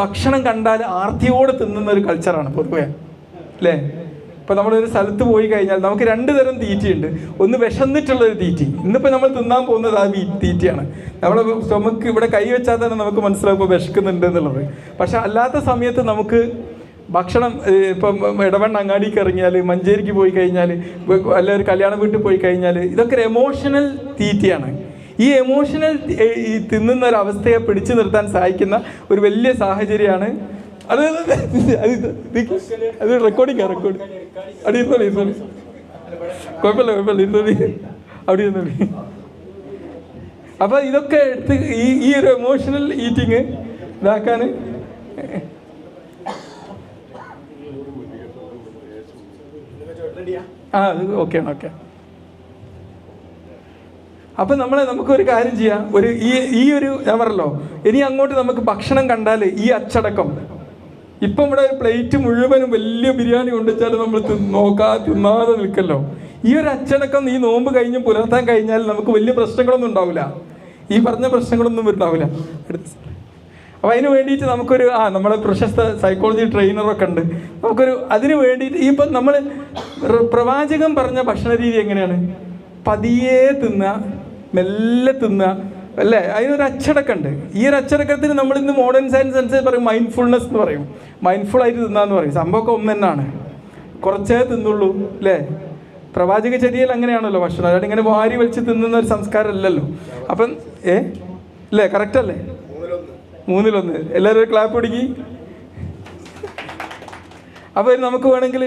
ഭക്ഷണം കണ്ടാൽ ആർത്തിയോടെ തിന്നുന്ന ഒരു കൾച്ചറാണ് പൊതുവെ, അല്ലേ? ഇപ്പം നമ്മളൊരു സ്ഥലത്ത് പോയി കഴിഞ്ഞാൽ നമുക്ക് 2 തരം തീറ്റയുണ്ട്. ഒന്ന് വിശന്നിട്ടുള്ളൊരു തീറ്റി, ഇന്നിപ്പോൾ നമ്മൾ തിന്നാൻ പോകുന്നത് ആ തീറ്റയാണ്. നമ്മളെ നമുക്ക് ഇവിടെ കൈ വെച്ചാൽ തന്നെ നമുക്ക് മനസ്സിലാവും ഇപ്പോൾ വിശക്കുന്നുണ്ട് എന്നുള്ളത്. പക്ഷെ അല്ലാത്ത സമയത്ത് നമുക്ക് ഭക്ഷണം ഇപ്പം ഇടവണ്ണ അങ്ങാടിക്ക് ഇറങ്ങിയാൽ, മഞ്ചേരിക്ക് പോയി കഴിഞ്ഞാൽ, അല്ല ഒരു കല്യാണ വീട്ടിൽ പോയി കഴിഞ്ഞാൽ, ഇതൊക്കെ ഒരു എമോഷണൽ തീറ്റയാണ്. ഈ എമോഷണൽ തിന്നുന്ന ഒരു അവസ്ഥയെ പിടിച്ചു നിർത്താൻ സഹായിക്കുന്ന ഒരു വലിയ സാഹചര്യമാണ് അത്. അത് റെക്കോർഡിങ് അവിടെ ഇരുന്നോളി, കുഴപ്പമില്ല ഇരുന്നോളി, അവിടെ ഇരുന്നോളി. അപ്പൊ ഇതൊക്കെ എടുത്ത് ഈ ഒരു എമോഷണൽ ഈറ്റിങ് ഇതാക്കാൻ അത് ഓക്കെ. അപ്പം നമുക്കൊരു കാര്യം ചെയ്യാം. ഈ ഒരു ഞാൻ പറഞ്ഞല്ലോ, ഇനി അങ്ങോട്ട് നമുക്ക് ഭക്ഷണം കണ്ടാൽ ഈ അച്ചടക്കം, ഇപ്പം ഇവിടെ ഒരു പ്ലേറ്റ് മുഴുവനും വലിയ ബിരിയാണി കൊണ്ടുവച്ചാൽ നമ്മൾ തിന്നാതെ നിൽക്കല്ലോ. ഈ ഒരു അച്ചടക്കം ഈ നോമ്പ് കഴിഞ്ഞ് പുലർത്താൻ കഴിഞ്ഞാൽ നമുക്ക് വലിയ പ്രശ്നങ്ങളൊന്നും ഉണ്ടാവില്ല, ഈ പറഞ്ഞ പ്രശ്നങ്ങളൊന്നും ഉണ്ടാവില്ല. അപ്പം അതിന് വേണ്ടിയിട്ട് നമുക്കൊരു നമ്മളെ പ്രശസ്ത സൈക്കോളജി ട്രെയിനറൊക്കെ ഉണ്ട്. അതിന് വേണ്ടിയിട്ട് ഇപ്പം നമ്മൾ പ്രവാചകൻ പറഞ്ഞ ഭക്ഷണ രീതി എങ്ങനെയാണ്? പതിയെ തിന്നുക, മെല്ലെ തിന്നുക, അല്ലേ? അതിനൊരു അച്ചടക്കമുണ്ട്. ഈ ഒരു അച്ചടക്കത്തിന് നമ്മൾ ഇന്ന് മോഡേൺ സയൻസ് അനുസരിച്ച് പറയും മൈൻഡ്ഫുൾനെസ് എന്ന് പറയും, മൈൻഡ്ഫുള്ളായിട്ട് തിന്നാന്ന് പറയും. സംഭവമൊക്കെ ഒന്ന് തന്നെയാണ്, കുറച്ചേ തിന്നുള്ളൂ, അല്ലേ? പ്രവാചക ചര്യയിൽ അങ്ങനെയാണല്ലോ ഭക്ഷണം, അല്ലാണ്ട് ഇങ്ങനെ വാരി വലിച്ച് തിന്നുന്ന ഒരു സംസ്കാരം അല്ലല്ലോ. അപ്പം അല്ലേ, കറക്റ്റ് അല്ലേ? 3-1. എല്ലാവരും ഒരു ക്ലാപ്പ് പിടിക്കി. അപ്പോൾ നമുക്ക് വേണമെങ്കിൽ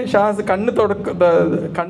കണ്ണ്